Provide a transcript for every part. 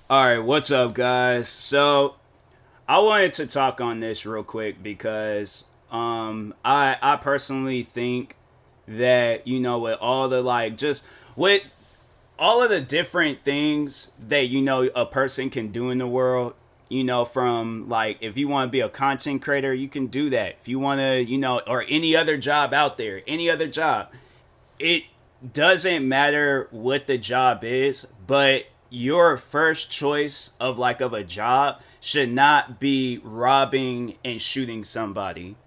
All right, what's up, guys? So I wanted to talk on this real quick because I personally think that with all the just with all of the different things that a person can do in the world, from like if you want to be a content creator, you can do that. If you want to, or any other job out there, any other job, it doesn't matter what the job is, but your first choice of a job should not be robbing and shooting somebody.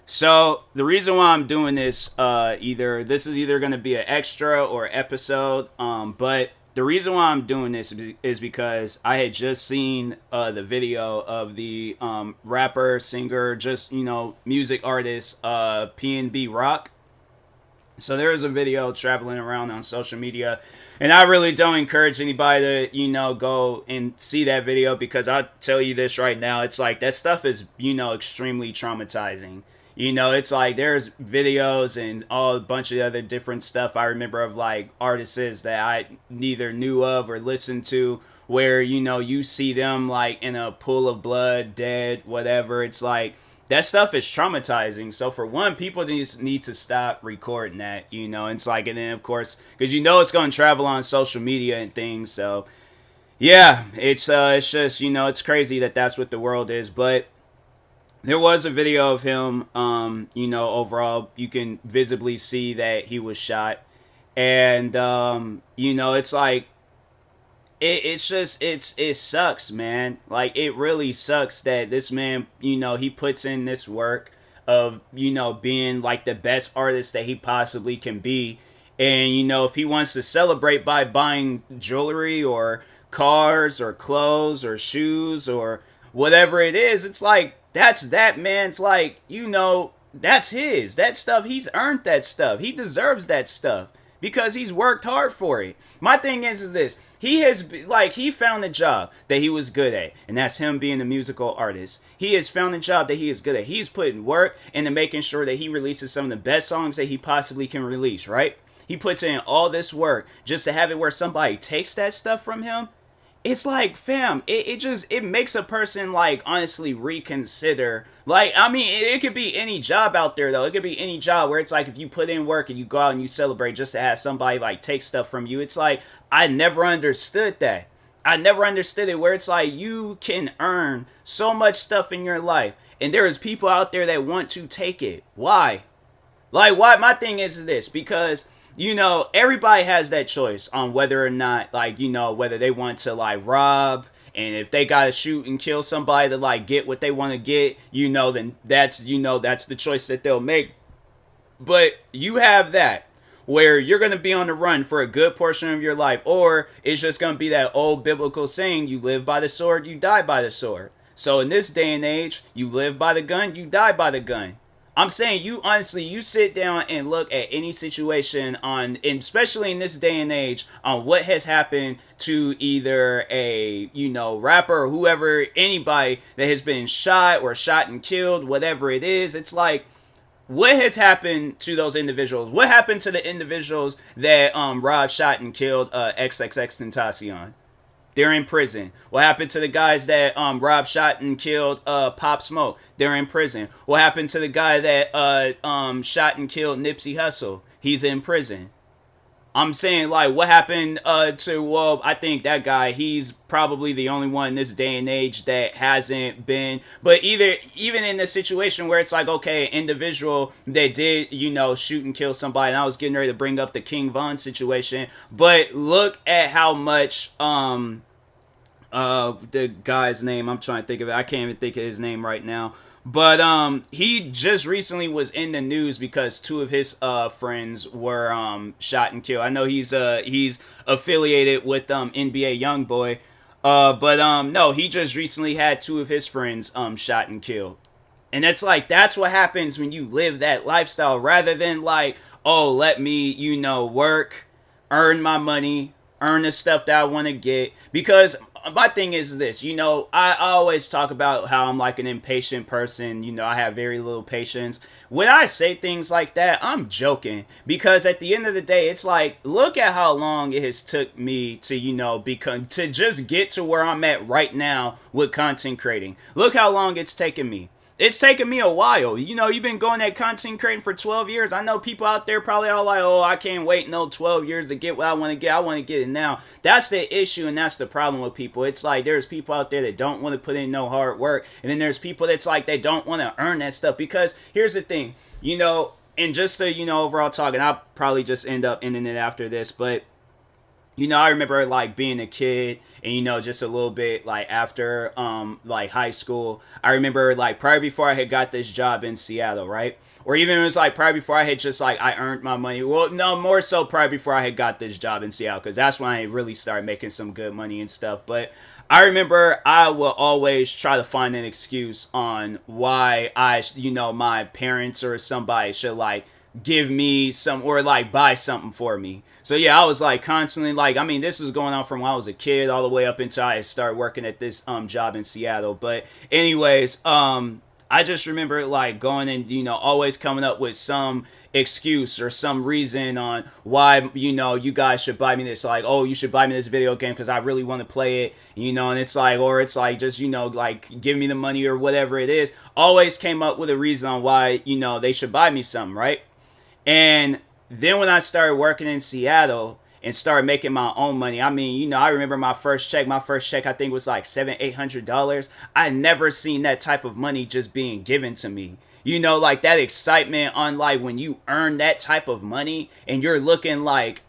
So the reason why I'm doing this, either this is either going to be an extra or episode, but the reason why I'm doing this is because I had just seen the video of the rapper, singer, just music artist, PnB Rock. So there is a video traveling around on social media, and I really don't encourage anybody to go and see that video, because I'll tell you this right now, it's like that stuff is extremely traumatizing. It's like there's videos and all a bunch of other different stuff I remember of like artists that I neither knew of or listened to, where you see them like in a pool of blood, dead, whatever. It's like that stuff is traumatizing. So for one, people just need to stop recording that. It's like, and then of course, because it's going to travel on social media and things. So yeah, it's just it's crazy that that's what the world is. But there was a video of him. Overall, you can visibly see that he was shot, and it's like it sucks, man. Like, it really sucks that this man, he puts in this work of being like the best artist that he possibly can be, and if he wants to celebrate by buying jewelry or cars or clothes or shoes or whatever it is, it's like that's that man's, like, that's his. That stuff, he's earned that stuff. He deserves that stuff because he's worked hard for it. My thing is this. He found a job that he was good at, and that's him being a musical artist. He has found a job that he is good at. He's putting work into making sure that he releases some of the best songs that he possibly can release, right? He puts in all this work just to have it where somebody takes that stuff from him. It's like, fam, it makes a person, like, honestly reconsider. Like, I mean, it could be any job out there, though. It could be any job where it's like, if you put in work and you go out and you celebrate just to have somebody like take stuff from you, it's like, I never understood that. I never understood it, where it's like you can earn so much stuff in your life, and there is people out there that want to take it. Why? Like, why? My thing is this, because everybody has that choice on whether or not, like, whether they want to, like, rob, and if they gotta shoot and kill somebody to, like, get what they want to get, then that's the choice that they'll make. But you have that where you're gonna be on the run for a good portion of your life, or it's just gonna be that old biblical saying, you live by the sword, you die by the sword. So in this day and age, you live by the gun, you die by the gun. I'm saying, you honestly, you sit down and look at any situation on, and especially in this day and age, on what has happened to either a, rapper or whoever, anybody that has been shot or shot and killed, whatever it is. It's like, what has happened to those individuals? What happened to the individuals that Rob shot and killed XXX They're in prison. What happened to the guys that Rob shot and killed Pop Smoke? They're in prison. What happened to the guy that shot and killed Nipsey Hussle? He's in prison. I'm saying, like, what happened to, I think that guy, he's probably the only one in this day and age that hasn't been, but even in the situation where it's like, okay, an individual that did, shoot and kill somebody, and I was getting ready to bring up the King Von situation, but look at how much, the guy's name, I'm trying to think of it, I can't even think of his name right now. But he just recently was in the news because two of his friends were shot and killed. I know he's affiliated with NBA YoungBoy, but no, he just recently had two of his friends shot and killed. And it's like, that's what happens when you live that lifestyle, rather than like, oh, let me work, earn my money, earn the stuff that I want to get. Because my thing is this, I always talk about how I'm like an impatient person. I have very little patience. When I say things like that, I'm joking, because at the end of the day, it's like, look at how long it has took me to, become, to just get to where I'm at right now with content creating. Look how long it's taken me. It's taken me a while. You've been going at content creating for 12 years. I know people out there probably all like, oh, I can't wait no 12 years to get what I want to get. I want to get it now. That's the issue, and that's the problem with people. It's like there's people out there that don't want to put in no hard work, and then there's people that's like they don't want to earn that stuff. Because here's the thing, and just to, overall talk, and I'll probably just end up ending it after this, but I remember like being a kid and, just a little bit like after, like high school, I remember like probably before I had got this job in Seattle, right? Or even it was like probably before I had just like, I earned my money. Well, no, more so probably before I had got this job in Seattle, because that's when I really started making some good money and stuff. But I remember I will always try to find an excuse on why my parents or somebody should like give me some, or like buy something for me. So yeah, I was like constantly like, this was going on from when I was a kid all the way up until I started working at this job in Seattle. But anyways, I just remember like going and always coming up with some excuse or some reason on why you guys should buy me this. Like, oh, you should buy me this video game because I really want to play it, and it's like, or it's like just like give me the money or whatever it is. Always came up with a reason on why they should buy me something, right? And then when I started working in Seattle and started making my own money, I remember my first check I think was like $700-800. I never seen that type of money just being given to me. Like that excitement on like when you earn that type of money and you're looking like,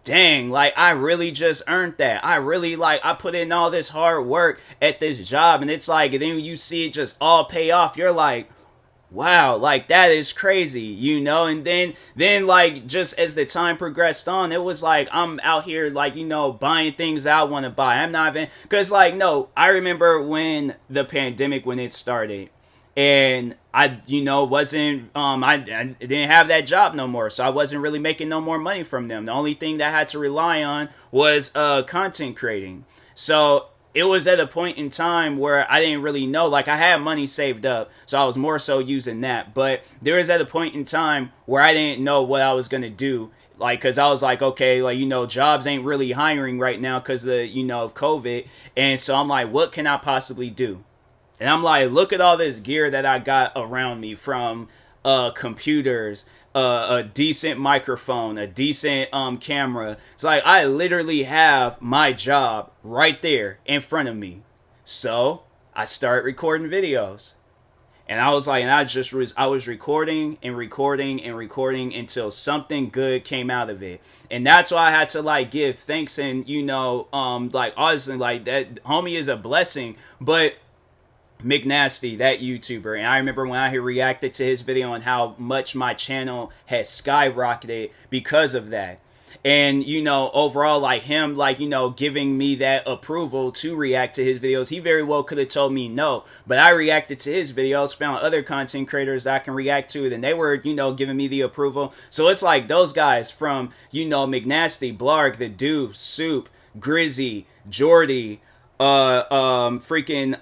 dang, like I really just earned that. I really I put in all this hard work at this job, and it's like, and then you see it just all pay off. You're like, wow, like that is crazy, and then like just as the time progressed on, it was like I'm out here like buying things I want to buy. I'm not even, because like, no, I remember when the pandemic, when it started, and I wasn't I didn't have that job no more, so I wasn't really making no more money from them. The only thing that I had to rely on was content creating. So it was at a point in time where I didn't really know, like I had money saved up, so I was more so using that. But there was at a point in time where I didn't know what I was going to do. Like, cause I was like, okay, like, jobs ain't really hiring right now cause of COVID. And so I'm like, what can I possibly do? And I'm like, look at all this gear that I got around me, from computers, a decent microphone, a decent camera. It's like I literally have my job right there in front of me. So I started recording videos. And I was like, and I was recording and recording and recording until something good came out of it. And that's why I had to like give thanks, and like honestly, like that homie is a blessing. But McNasty, that YouTuber, and I remember when I had reacted to his video and how much my channel has skyrocketed because of that. And overall, like him, like giving me that approval to react to his videos, he very well could have told me no, but I reacted to his videos, found other content creators that I can react to, then they were giving me the approval. So it's like those guys from McNasty, Blarg, The Dude, Soup, Grizzy, Jordy, freaking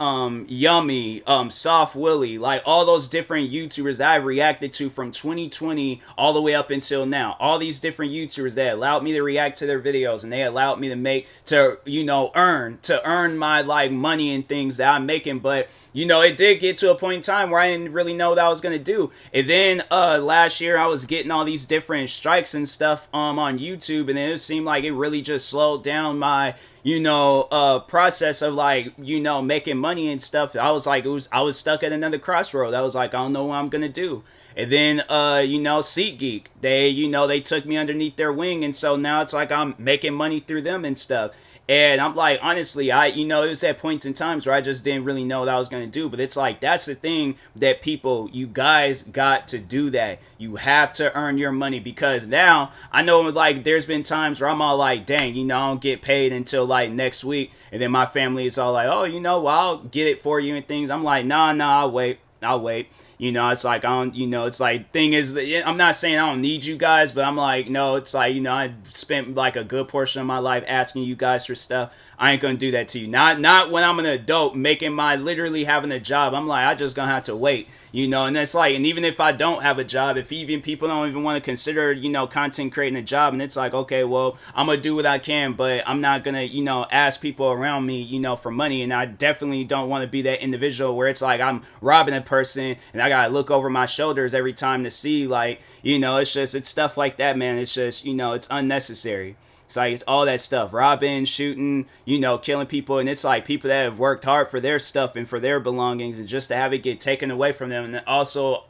Yummy, Soft Willie, like all those different YouTubers that I reacted to from 2020 all the way up until now. All these different YouTubers that allowed me to react to their videos, and they allowed me to earn my like money and things that I'm making. But it did get to a point in time where I didn't really know what I was gonna do. And then last year I was getting all these different strikes and stuff on YouTube, and it seemed like it really just slowed down my process of like making money and stuff. I was like, I was stuck at another crossroad. I was like, I don't know what I'm gonna do. And then SeatGeek, they took me underneath their wing, and so now it's like I'm making money through them and stuff. And I'm like, honestly, it was at points in times where I just didn't really know what I was going to do. But it's like, that's the thing that you guys got to do that. You have to earn your money, because now I know like there's been times where I'm all like, dang, I don't get paid until like next week. And then my family is all like, oh, well, I'll get it for you and things. I'm like, nah, I'll wait. I'll wait. You know, it's like I don't. You know, it's like thing is, I'm not saying I don't need you guys, but I'm like, no, it's like, you know, I spent like a good portion of my life asking you guys for stuff. I ain't gonna do that to you. Not when I'm an adult making my literally having a job. I'm like, I just gonna have to wait. You know, and it's like, and even if I don't have a job, if even people don't even want to consider, you know, content creating a job, and it's like, okay, well, I'm gonna do what I can, but I'm not gonna, you know, ask people around me, you know, for money. And I definitely don't want to be that individual where it's like I'm robbing a person and I gotta look over my shoulders every time to see, like, you know, it's stuff like that, man. It's just, you know, it's unnecessary. It's like, it's all that stuff, robbing, shooting, you know, killing people. And it's like people that have worked hard for their stuff and for their belongings, and just to have it get taken away from them. And also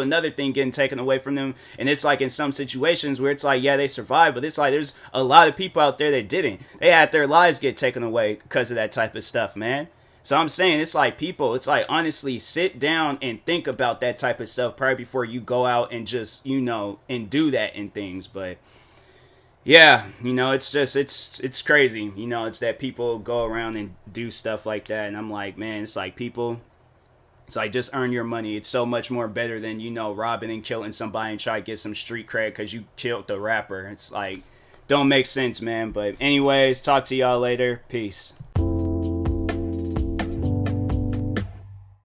another thing getting taken away from them. And it's like in some situations where it's like, yeah, they survived, but it's like there's a lot of people out there that didn't. They had their lives get taken away because of that type of stuff, man. So I'm saying, it's like, people, it's like, honestly, sit down and think about that type of stuff probably before you go out and just, you know, and do that and things. But yeah, you know, it's just, it's crazy. You know, it's that people go around and do stuff like that. And I'm like, man, it's like, people, it's like, just earn your money. It's so much more better than, you know, robbing and killing somebody and try to get some street cred because you killed the rapper. It's like, don't make sense, man. But anyways, talk to y'all later. Peace.